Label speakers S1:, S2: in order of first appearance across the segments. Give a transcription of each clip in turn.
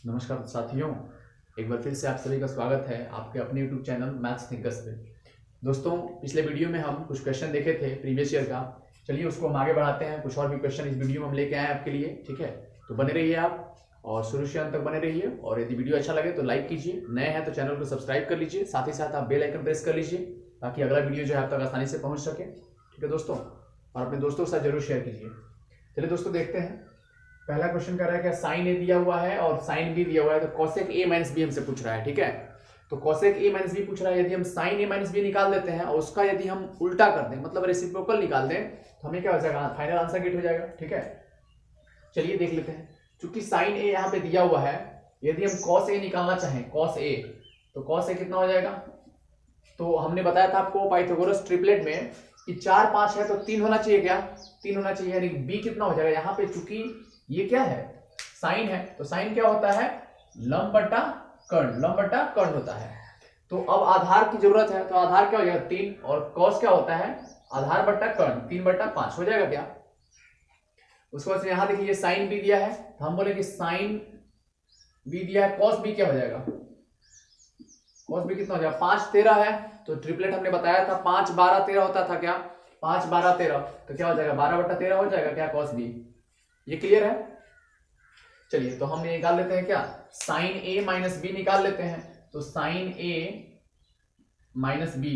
S1: नमस्कार साथियों, एक बार फिर से आप सभी का स्वागत है आपके अपने YouTube चैनल मैथ्स थिंकर्स पे। दोस्तों, पिछले वीडियो में हम कुछ क्वेश्चन देखे थे प्रीवियस ईयर का। चलिए उसको हम आगे बढ़ाते हैं। कुछ और भी क्वेश्चन इस वीडियो में हम लेके आए हैं आपके लिए, ठीक है। तो बने रहिए आप और शुरू से अंत तक बने रहिए। और यदि वीडियो अच्छा लगे तो लाइक कीजिए, नए हैं तो चैनल को सब्सक्राइब कर लीजिए, साथ ही साथ आप बेल आइकन प्रेस कर लीजिए ताकि अगला वीडियो जो है आप तक आसानी से पहुंच सके, ठीक है दोस्तों। और अपने दोस्तों के साथ जरूर शेयर कीजिए। चलिए दोस्तों देखते हैं। पहला क्वेश्चन कर रहा है क्या साइन ए दिया हुआ है और साइन बी दिया हुआ है, तो कोसेक ए माइनस बी हमसे पूछ रहा है, ठीक है। तो कोसेक ए माइनस बी पूछ रहा है, यदि हम साइन ए माइनस बी निकाल देते हैं और उसका यदि हम उल्टा कर दें, मतलब रेसिप्रोकल निकाल दें, तो हमें क्या हो जाएगा, फाइनल आंसर गेट हो जाएगा, ठीक है। चलिए देख लेते हैं। चूंकि साइन ए यहाँ पे दिया हुआ है, यदि हम कॉस ए निकालना चाहें, कॉस ए, तो कॉस ए कितना हो जाएगा। तो हमने बताया था आपको पाइथागोरस ट्रिपलेट में कि 4 5 है तो 3 होना चाहिए, क्या 3 होना चाहिए, यानी बी कितना हो जाएगा। यहाँ पे चूंकि ये क्या है, साइन है, तो साइन क्या होता है, लंब बटा कर्ण, लंब बटा कर्ण होता है। तो अब आधार की जरूरत है, तो आधार क्या हो जाएगा 3, और कॉस क्या होता है, आधार बटा कर्ण, 3/5 हो जाएगा क्या। उसके बाद यहां देखिए साइन बी दिया है, तो हम बोले कि साइन बी दिया है, कॉस बी क्या हो जाएगा, कॉस बी कितना हो जाएगा, 5 13 है। तो ट्रिपलेट हमने बताया था 5 12 13 होता था, क्या 5 12 13, तो क्या हो जाएगा 12/13 हो जाएगा क्या, कॉस बी। ये क्लियर है। चलिए तो हम ये निकाल लेते हैं क्या, साइन ए माइनस बी निकाल लेते हैं। तो sign A minus B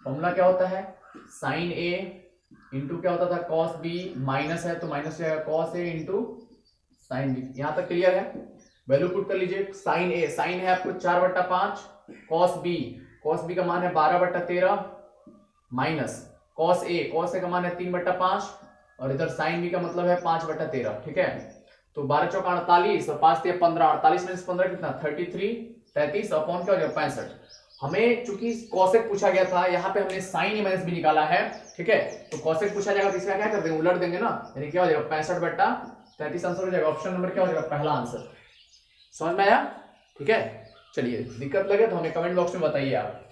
S1: formula क्या होता है, साइन ए इंटू क्या होता था, कॉस बी, माइनस है तो माइनस जाएगा cos A into sine B. यहां तक क्लियर है। वैल्यू पुट कर लीजिए। साइन ए, साइन है आपको 4/5, कॉस बी का मान है 12/13, माइनस कॉस ए का मान है 3/5, और इधर साइन बी का मतलब है 5/13, ठीक है। तो 12 चौका 48 और 5 3 15, 48 में 15 कितना 33, 33 अपॉन क्या हो जाएगा 65। हमें चूंकि कॉसेक पूछा गया था, यहाँ पे हमने साइन ए माइनस बी निकाला है, ठीक है। तो कॉसेक पूछा जाएगा तो इसका क्या कर देंगे, उलट देंगे ना, यानी क्या हो जाएगा 65/33 आंसर हो जाएगा। ऑप्शन नंबर क्या हो जाएगा, पहला आंसर। समझ में आया, ठीक है। चलिए दिक्कत लगे तो हमें कमेंट बॉक्स में बताइए आप।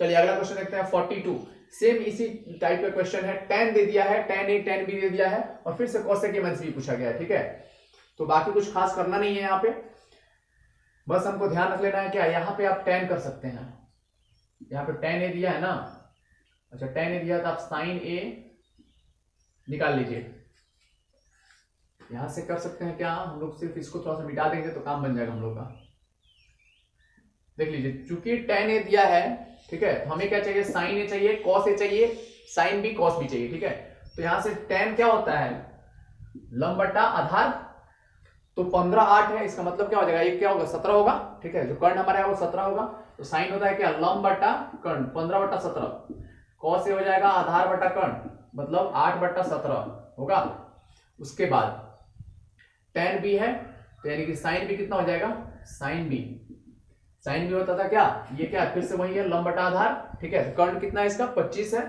S1: चलिए अगला क्वेश्चन देखते हैं 42। सेम इसी टाइप का क्वेश्चन है, tan दे दिया है, tan a tan b दे दिया है, और फिर से cosec a माइनस b पूछा गया है, ठीक है। तो बाकी कुछ खास करना नहीं है यहाँ पे, बस हमको ध्यान रख लेना है क्या, यहाँ पे आप tan कर सकते हैं। यहाँ पे tan a दिया है ना, अच्छा tan a दिया तो आप sin a निकाल लीजिए। यहां से कर सकते हैं क्या, हम लोग सिर्फ इसको थोड़ा सा मिटा देंगे तो काम बन जाएगा हम लोग का। देख लीजिए, चूंकि tan a दिया है, ठीक है, तो हमें क्या चाहिए, साइन ए चाहिए, कॉस ए चाहिए, साइन बी कॉस बी चाहिए, ठीक है। तो यहां से tan क्या होता है, लंब बटा आधार, तो 15 8 है, इसका मतलब क्या हो जाएगा, ये क्या होगा 17 होगा, ठीक है। जो कर्ण हमारा है वो 17 होगा। तो साइन होता है क्या, लंब बटा कर्ण, 15/17, कॉस ए हो जाएगा आधार बटा कर्ण, मतलब 8/17 होगा। उसके बाद tan बी है, तो यानी कि साइन बी कितना हो जाएगा, साइन बी होता था क्या, ये क्या फिर से वही है, लंब बटा आधार, ठीक है। कर्ण कितना है इसका 25 है,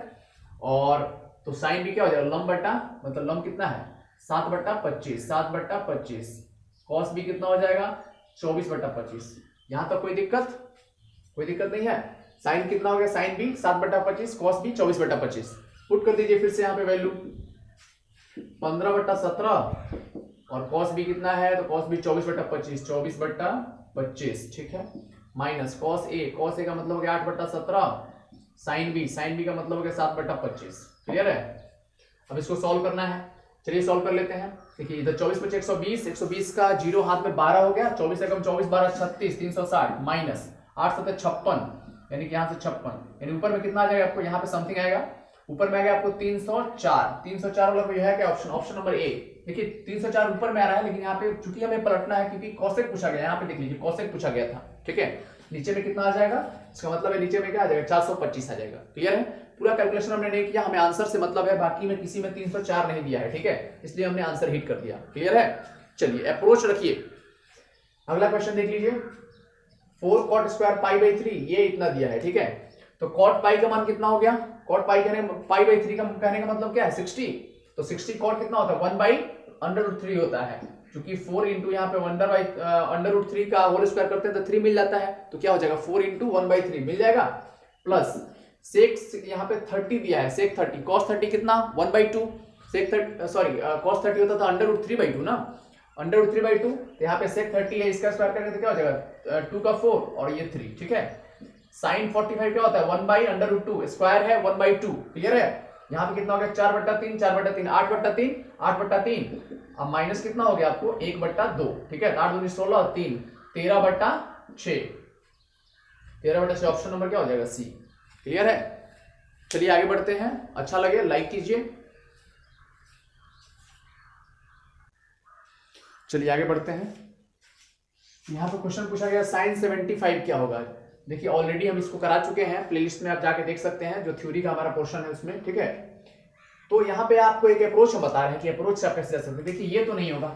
S1: और तो साइन बी क्या हो जाएगा, लंब बटा, मतलब लंब कितना है 7/25, कॉस बी कितना हो जाएगा 24/25। यहां तक कोई दिक्कत नहीं है। साइन कितना हो गया, sine B 7/25, cos B 24/25। Put कर दीजिए फिर से यहाँ पे वैल्यू 15/17, और कॉस बी कितना है, तो कॉस बी 24/25, ठीक है। माइनस कॉस ए का मतलब हो गया 8/17, साइन बी का मतलब हो गया 7/25, क्लियर है। अब इसको सॉल्व करना है, चलिए सॉल्व कर लेते हैं। देखिए इधर 24 × 120 का जीरो हाथ में 12 हो गया, 24 एकम 24 12 36 360, माइनस 8 7 56, यानी कि यहाँ से 56, यानी ऊपर में कितना आ जाएगा आपको, यहाँ पे समथिंग आएगा, ऊपर में आ गया आपको 304 वाला कोई है क्या ऑप्शन नंबर ए। देखिए 304 ऊपर में आ रहा है, लेकिन यहाँ पे चूंकि हमें पलटना है क्योंकि कॉसेक पूछा गया, यहाँ पे देख लीजिए कॉसेक पूछा गया था, ठीक है। नीचे में कितना आ जाएगा, इसका मतलब है नीचे में क्या आ जाएगा 425 आ जाएगा, क्लियर है। पूरा कैलकुलेशन हमने नहीं किया, हमें आंसर से मतलब है, बाकी में किसी में 304 नहीं दिया है, ठीक है, इसलिए हमने आंसर हिट कर दिया, क्लियर है। चलिए अप्रोच रखिए। अगला क्वेश्चन देख लीजिए, 4 cot स्क्वायर π/3, ये इतना दिया है, ठीक है। तो cot पाई का मान कितना हो गया, cot पाई π/3 का कहने का मतलब क्या है 60, तो 60 cot कितना होता है 1/√3 होता है। क्योंकि 4 इंटू यहाँ पे √3 का होल स्क्वायर करते हैं तो 3 मिल जाता है, तो क्या हो जाएगा 4 इंटू 1/3 मिल जाएगा, प्लस सेक यहाँ पे 30 दिया है, सेक 30, cos 30 कितना 1/2, सेक 30 सॉरी cos 30 होता था √3/2 ना, √3/2, तो यहाँ पे sec 30 है, इसका स्क्वायर करेंगे तो क्या हो जाएगा 2 का 4 और ये 3, ठीक है। sin 45 क्या होता है 1/√2, स्क्वायर है 1/2, क्लियर है। यहाँ पे कितना हो गया 4/3, 4/3, 8/3, 8/3, अब माइनस कितना हो गया आपको 1/2, ठीक है। 8 दूनी 16 और 3 13/6, 13/6 ऑप्शन नंबर क्या हो जाएगा सी, क्लियर है। चलिए आगे बढ़ते हैं, अच्छा लगे लाइक कीजिए। चलिए आगे बढ़ते हैं। यहाँ पे क्वेश्चन पूछा गया sin 75 क्या होगा। देखिए ऑलरेडी हम इसको करा चुके हैं, प्लेलिस्ट में आप जाके देख सकते हैं, जो थ्योरी का हमारा पोर्शन है उसमें, ठीक है। तो यहाँ पे आपको एक अप्रोच हम बता रहे हैं कि अप्रोच से आप कैसे जा सकते हैं। देखिए ये तो नहीं होगा,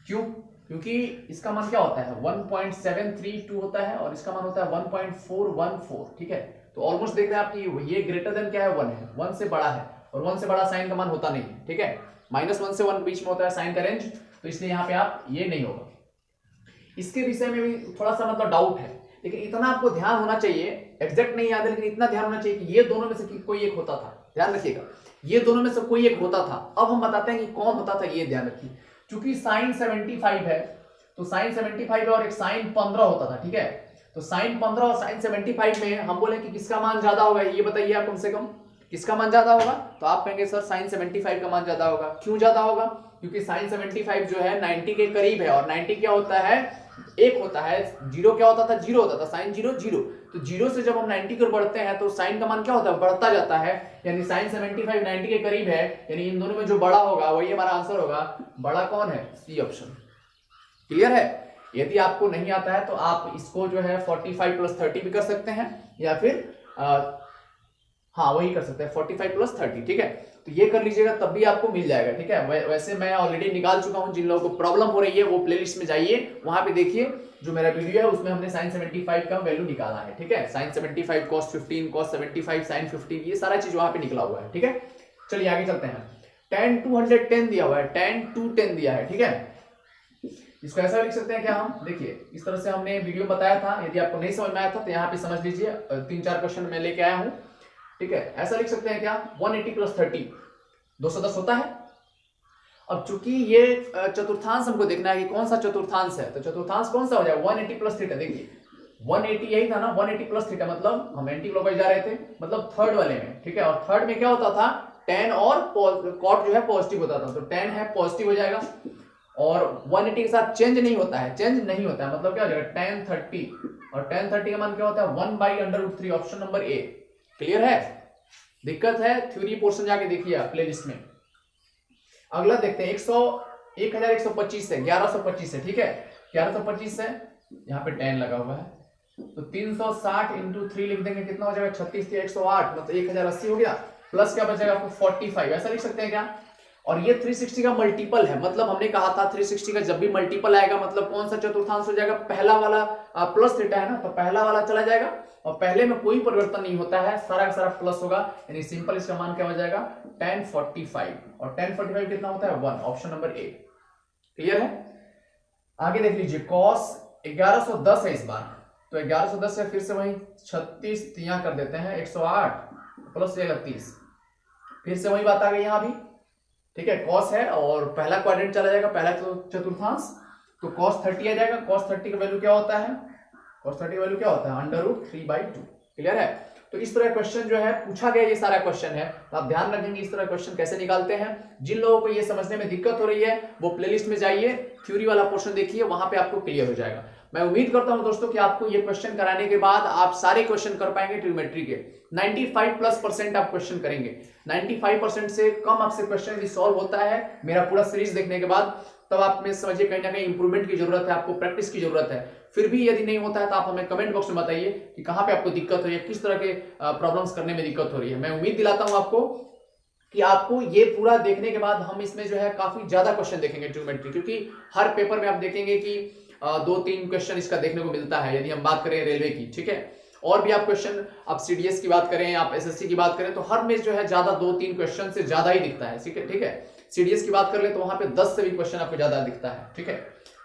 S1: क्यों, क्योंकि इसका मान क्या होता है 1.732 होता है और इसका मान होता है 1.414, ठीक है। तो ऑलमोस्ट देख रहे हैं आप कि ये ग्रेटर देन क्या है 1 है, 1 से बड़ा है, और 1 से बड़ा साइन का मान होता नहीं है, ठीक है। -1 से 1 बीच में होता है साइन का रेंज, तो इसलिए यहाँ पे आप ये नहीं होगा। इसके विषय में भी थोड़ा सा मतलब डाउट है, लेकिन इतना आपको ध्यान होना चाहिए, एग्जैक्ट नहीं याद है लेकिन इतना ध्यान होना चाहिए कि ये दोनों में से कोई एक होता था, ध्यान रखिएगा, ये दोनों में से कोई एक होता था। अब हम बताते हैं कि कौन होता था, ये ध्यान रखिए। चूंकि sin 75 है, तो sin 75 है और एक sin 15 होता था, ठीक है। तो sin 15 और sin 75 में हम बोले कि किसका मान ज्यादा होगा, ये बताइए आप कम से कम किसका मान ज्यादा होगा। तो आप कहेंगे सर sin 75 का मान ज्यादा होगा। क्यों ज्यादा होगा, क्योंकि sin 75 जो है 90 के करीब है, और 90 क्या होता है एक होता है, जीरो क्या होता था 0 होता था, sin 0 0, तो 0 से जब हम 90 की ओर बढ़ते हैं तो sin का मान क्या होता है बढ़ता जाता है, यानी sin 75 90 के करीब है, यानी इन दोनों में जो बड़ा होगा वही हमारा आंसर होगा। बड़ा कौन है, सी ऑप्शन, क्लियर है। यदि आपको नहीं आता है तो आप इसको जो है 45 + 30 भी कर सकते हैं, या फिर हाँ वही कर सकते हैं 45 + 30, ठीक है। तो ये कर लीजिएगा तब भी आपको मिल जाएगा, ठीक है। वैसे मैं ऑलरेडी निकाल चुका हूं, जिन लोगों को प्रॉब्लम हो रही है वो प्लेलिस्ट में जाइए, वहां पे देखिए जो मेरा वीडियो है उसमें हमने sin 75 का वैल्यू निकाला है, ठीक है। sin 75 cos 15 cos 75 sin 15, ये सारा चीज वहां पे निकला हुआ है, ठीक है। चलिए आगे चलते हैं। tan 210 दिया हुआ है, tan 210 दिया है, ठीक है। इसको ऐसा लिख सकते हैं क्या हम, देखिए इस तरह से हमने वीडियो बताया था, यदि आपको नहीं समझ में आया था तो यहाँ पे समझ लीजिए, 3-4 क्वेश्चन मैं लेके आया हूँ, ठीक है। ऐसा लिख सकते हैं क्या 180 + 30 210 होता है। अब चूंकि ये चतुर्थांश हमको देखना है कि कौन सा चतुर्थांश है, तो चतुर्थांश कौन सा हो जाएगा 180 + थीटा। देखिए 180 यही था ना, 180 + थीटा, मतलब हम एंटी क्लॉकवाइज जा रहे थे, मतलब थर्ड वाले में, ठीक है। और थर्ड में क्या होता था tan और cot जो है पॉजिटिव होता था, तो tan है पॉजिटिव हो जाएगा, और 180 के साथ चेंज नहीं होता है, चेंज नहीं होता है, मतलब क्या हो जाएगा tan 30, और tan 30 का मान क्या होता है 1/√3, ऑप्शन नंबर ए, क्लियर है। दिक्कत है थ्योरी पोर्शन जाके देखिए आप प्लेलिस्ट में। अगला देखते हैं 1125 है, 1125 है, ठीक है। 1125 है, यहाँ पे tan लगा हुआ है, तो 360 × 3 लिख देंगे, कितना हो जाएगा 36 × 108, मतलब 1080 हो गया, प्लस क्या बचेगा आपको 45, ऐसा लिख सकते हैं क्या। और ये 360 का मल्टीपल है, मतलब हमने कहा था 360 का जब भी मल्टीपल आएगा मतलब कौन सा चतुर्थांश हो जाएगा, पहला वाला प्लस थीटा है ना, तो पहला वाला चला जाएगा, और पहले में कोई परिवर्तन नहीं होता है, सारा का सारा प्लस होगा, यानी सिंपल इसका मान क्या हो जाएगा tan 45, और tan 45 कितना होता है 1, ऑप्शन नंबर ए, क्लियर है। आगे देख लीजिए cos 1110 है इस बार, तो 1110 है, फिर से वही 36 यहाँ कर देते हैं 108 + 31, फिर से वही बात आ गई यहाँ भी, ठीक है। cos है और पहला क्वाड्रेंट चला जाएगा, पहला चतुर्थांश, तो cos 30 आ जाएगा। cos 30 का वैल्यू क्या होता है, cos 30 का वैल्यू क्या होता है √3/2, क्लियर है। तो इस तरह क्वेश्चन जो है पूछा गया, ये सारा क्वेश्चन है, तो आप ध्यान रखेंगे इस तरह क्वेश्चन कैसे निकालते हैं। जिन लोगों को ये समझने में दिक्कत हो रही है वो प्लेलिस्ट में जाइए, थ्योरी वाला पोर्शन देखिए, वहां पे आपको क्लियर हो जाएगा। मैं उम्मीद करता हूं दोस्तों कि आपको ये क्वेश्चन कराने के बाद आप सारे क्वेश्चन कर पाएंगे ट्रिग्नोमेट्री के, 95+ आप क्वेश्चन करेंगे। 95% से कम आपसे क्वेश्चन यदि सॉल्व होता है मेरा पूरा सीरीज देखने के बाद, तब आप में समझिए कहीं ना कहीं इंप्रूवमेंट की जरूरत है, आपको प्रैक्टिस की जरूरत है। फिर भी यदि नहीं होता है तो आप हमें कमेंट बॉक्स में बताइए कि कहां पे आपको दिक्कत हो रही है, किस तरह के प्रॉब्लम्स करने में दिक्कत हो रही है। मैं उम्मीद दिलाता हूं आपको कि आपको ये पूरा देखने के बाद हम इसमें जो है काफी ज्यादा क्वेश्चन देखेंगे ट्रिग्नोमेट्री, क्योंकि हर पेपर में आप देखेंगे कि 2-3 क्वेश्चन इसका देखने को मिलता है, यदि हम बात करें रेलवे की, ठीक है। और भी आप क्वेश्चन, आप सीडीएस की बात करें, आप एसएससी की बात करें, तो हर में जो है ज्यादा 2-3 क्वेश्चन से ज्यादा ही दिखता है, ठीक है। सीडीएस की बात कर ले तो वहां पे 10 से भी क्वेश्चन आपको ज्यादा दिखता है, ठीक है।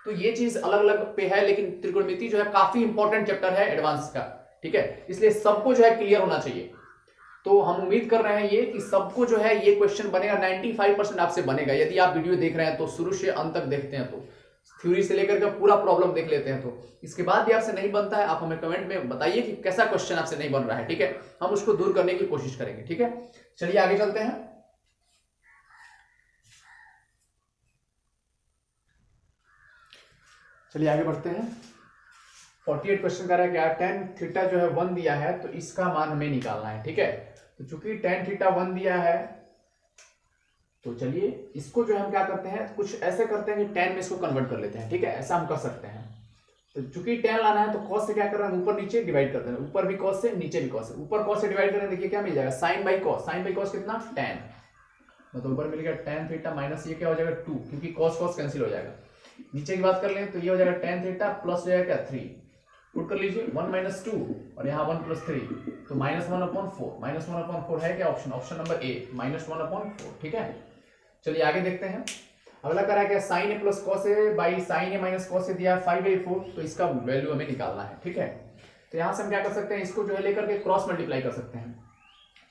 S1: तो ये चीज अलग अलग पे है, लेकिन त्रिकोणमिति जो है काफी इंपॉर्टेंट चैप्टर है एडवांस का, ठीक है, इसलिए सबको जो है क्लियर होना चाहिए। तो हम उम्मीद कर रहे हैं ये कि सबको जो है ये क्वेश्चन बनेगा, 95% आपसे बनेगा यदि आप वीडियो देख रहे हैं तो, शुरू से अंत तक देखते हैं तो, थ्योरी से लेकर के पूरा प्रॉब्लम देख लेते हैं तो। इसके बाद भी आपसे नहीं बनता है, आप हमें कमेंट में बताइए कि कैसा क्वेश्चन आपसे नहीं बन रहा है, ठीक है, हम उसको दूर करने की कोशिश करेंगे, ठीक है। चलिए आगे चलते हैं। चलिए आगे बढ़ते हैं। 48 क्वेश्चन कर रहा है क्या, tan थीटा जो है 1 दिया है तो इसका मान हमें निकालना है, ठीक है। तो चूंकि tan थीटा 1 दिया है तो चलिए इसको जो हम क्या करते हैं, कुछ ऐसे करते हैं कि tan में इसको कन्वर्ट कर लेते हैं, ठीक है, ऐसा हम कर सकते हैं। तो चूंकि tan लाना है तो cos से क्या कर रहे हैं, ऊपर नीचे डिवाइड करते हैं, ऊपर भी cos से नीचे भी cos से, ऊपर cos से डिवाइड करें, देखिए क्या मिल जाएगा, sin बाई cos कितना tan, मतलब ऊपर मिल गया tan थीटा माइनस ये क्या हो जाएगा 2, क्योंकि cos कैंसिल हो जाएगा। नीचे की बात कर लें तो ये हो जाएगा tan थीटा प्लस हो जाएगा क्या 3, पुट कर लीजिए 1 माइनस 2 और यहाँ 1 प्लस 3 तो -1/4, -1/4 है क्या ऑप्शन नंबर ए, -1/4, ठीक है। चलिए आगे देखते हैं। अगला करा है क्या, sine A plus cos A by sine A minus cos A दिया 5/4, तो इसका वैल्यू हमें निकालना है, ठीक है। तो यहाँ से हम क्या कर सकते हैं, इसको जो है लेकर के क्रॉस मल्टीप्लाई कर सकते हैं।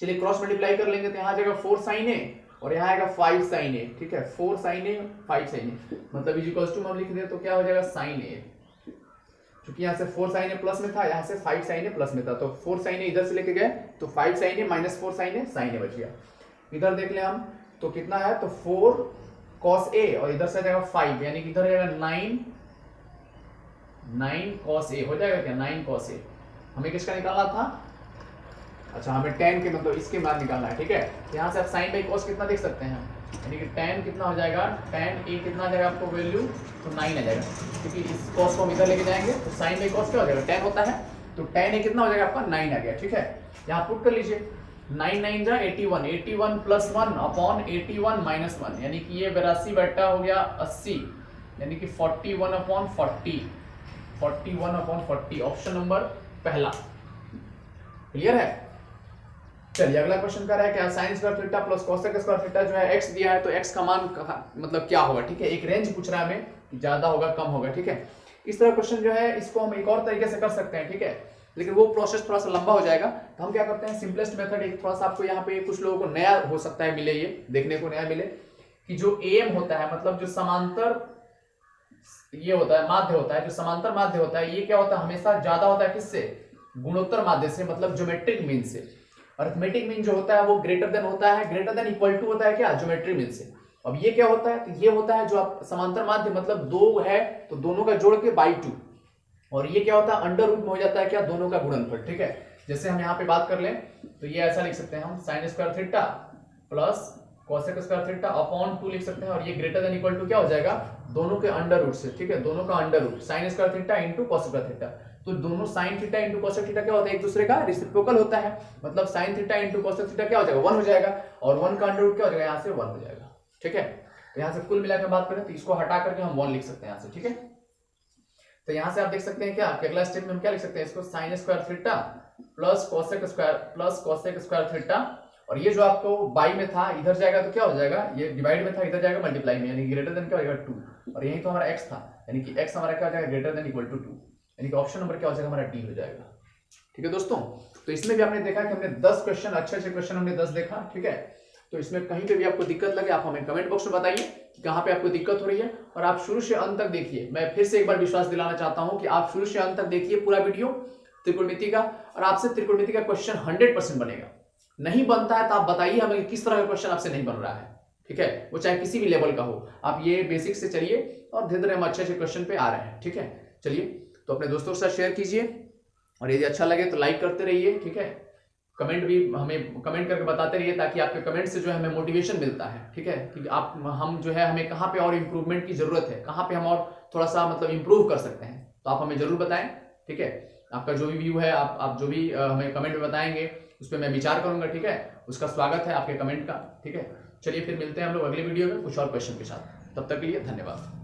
S1: चलिए क्रॉस मल्टीप्लाई कर लेंगे तो यहाँ आ जाएगा 4 साइन ए और यहाँ आएगा 5 साइन ए, ठीक है, 4 साइन ए 5 साइन ए, मतलब इज इक्वल्स टू हम लिख दें तो क्या हो जाएगा साइन ए, क्योंकि यहाँ से 4 साइन ए प्लस में था, यहाँ से 5 साइन ए प्लस में था, तो 4 साइन ए इधर से लेके गए तो 5 साइन ए माइनस 4 साइन ए बच गया। इधर देख ले हम तो कितना है, तो 4 cos ए और इधर से आ जाएगा 5, यानी कि इधर आएगा 9 cos ए हो जाएगा क्या, 9 cos ए। हमें किसका निकालना था, अच्छा हमें tan के मतलब इसके मान निकालना है, ठीक है। यहाँ से आप sin बाई cos कितना देख सकते हैं, यानी कि tan कितना हो जाएगा, tan ए कितना आ जाएगा आपको वैल्यू, तो 9 आ जाएगा, क्योंकि इस cos को हम इधर लेके जाएंगे तो sin बाई cos क्या हो जाएगा, tan होता है, तो tan ए कितना हो जाएगा आपका 9 आ गया, ठीक है। यहाँ पुट कर लीजिए 9 9 जा 81, 81 प्लस 1 अपॉन 81 माइनस 1, यानी कि ये 82 बटा हो गया 80, यानी कि 41/40, 41/40, ऑप्शन नंबर पहला। क्लियर है। चलिए अगला क्वेश्चन कर रहा है क्या, sign square theta plus cosec square theta जो है x दिया है तो x का मान मतलब क्या होगा, ठीक है, एक रेंज पूछ रहा है हमें, ज्यादा होगा कम होगा, ठीक है। इस तरह क्वेश्चन जो है इसको हम एक और तरीके से कर सकते हैं, ठीक है, लेकिन वो प्रोसेस थोड़ा सा लंबा हो जाएगा। तो हम क्या करते हैं, सिंपलेस्ट मेथड एक थोड़ा सा आपको यहाँ पे कुछ लोगों को नया हो सकता है मिले, ये देखने को नया मिले कि जो AM होता है, मतलब जो समांतर ये होता है माध्य होता है, जो समांतर माध्य होता है ये क्या होता है, हमेशा ज्यादा होता है किससे, गुणोत्तर माध्य से, मतलब ज्योमेट्रिक मीन से। अरिथमेटिक मीन जो होता है वो ग्रेटर देन होता है, ग्रेटर देन इक्वल टू होता है क्या, ज्योमेट्रिक मीन से। अब ये क्या होता है, तो ये होता है जो आप समांतर माध्य मतलब 2 है तो दोनों का जोड़ के बाई 2, और ये क्या होता है अंडर रूट में हो जाता है क्या, दोनों का गुणनफल, ठीक है। जैसे हम यहाँ पे बात कर लें तो ये ऐसा लिख सकते हैं हम, sign square theta plus cosec square theta upon 2 लिख सकते हैं, और ये ग्रेटर देन इक्वल टू क्या हो जाएगा, दोनों के अंडर रूट से, ठीक है, दोनों का under root, sine square theta into cosec square theta, तो दोनों sine theta into cosec theta क्या होता है, एक दूसरे का रेसिप्रोकल होता है, मतलब sign theta into cosec theta क्या हो जाएगा 1 हो जाएगा, और 1 का अंडर रूट क्या हो जाएगा, यहाँ से 1 हो जाएगा, ठीक है। तो यहाँ से कुल मिलाकर बात करें तो इसको हटा करके हम 1 लिख सकते हैं यहाँ से, ठीक है। तो यहाँ से आप देख सकते हैं क्या, अगला स्टेप में हम क्या लिख सकते हैं, इसको sign square theta plus cosec square theta, और ये जो आपको बाई में था इधर जाएगा तो क्या हो जाएगा, ये डिवाइड में था इधर जाएगा मल्टीप्लाई में, यानी ग्रेटर देन क्या हो जाएगा 2, और यही तो हमारा x था, यानी कि x हमारा क्या हो जाएगा ग्रेटर देन इक्वल टू 2, यानी कि ऑप्शन नंबर क्या हो जाएगा हमारा डी हो जाएगा, ठीक है दोस्तों। तो इसमें भी आपने देखा कि हमने 10 क्वेश्चन, अच्छे क्वेश्चन हमने 10 देखा, ठीक है। तो इसमें कहीं पे भी आपको दिक्कत लगे आप हमें कमेंट बॉक्स में बताइए कि कहाँ पे आपको दिक्कत हो रही है, और आप शुरू से अंत तक देखिए। मैं फिर से एक बार विश्वास दिलाना चाहता हूं कि आप शुरू से अंत तक देखिए पूरा वीडियो त्रिकोणमिति का, और आपसे त्रिकोणमिति का क्वेश्चन 100% बनेगा। नहीं बनता है तो आप बताइए हमें किस तरह का क्वेश्चन आपसे नहीं बन रहा है, ठीक है, वो चाहे किसी भी लेवल का हो। आप ये बेसिक से चलिए और धीरे धीरे हम अच्छे क्वेश्चन पे आ रहे हैं, ठीक है। चलिए तो अपने दोस्तों के साथ शेयर कीजिए, और यदि अच्छा लगे तो लाइक करते रहिए, ठीक है। कमेंट भी हमें कमेंट करके बताते रहिए, ताकि आपके कमेंट से जो है हमें मोटिवेशन मिलता है, ठीक है, कि आप हम जो है हमें कहाँ पे और इम्प्रूवमेंट की जरूरत है, कहाँ पे हम और थोड़ा सा मतलब इम्प्रूव कर सकते हैं, तो आप हमें जरूर बताएं, ठीक है। आपका जो भी व्यू है आप जो भी हमें कमेंट में बताएंगे उस पर मैं विचार करूंगा, ठीक है। उसका स्वागत है आपके कमेंट का, ठीक है। चलिए फिर मिलते हैं हम लोग अगले वीडियो में कुछ और क्वेश्चन के साथ, तब तक के लिए धन्यवाद।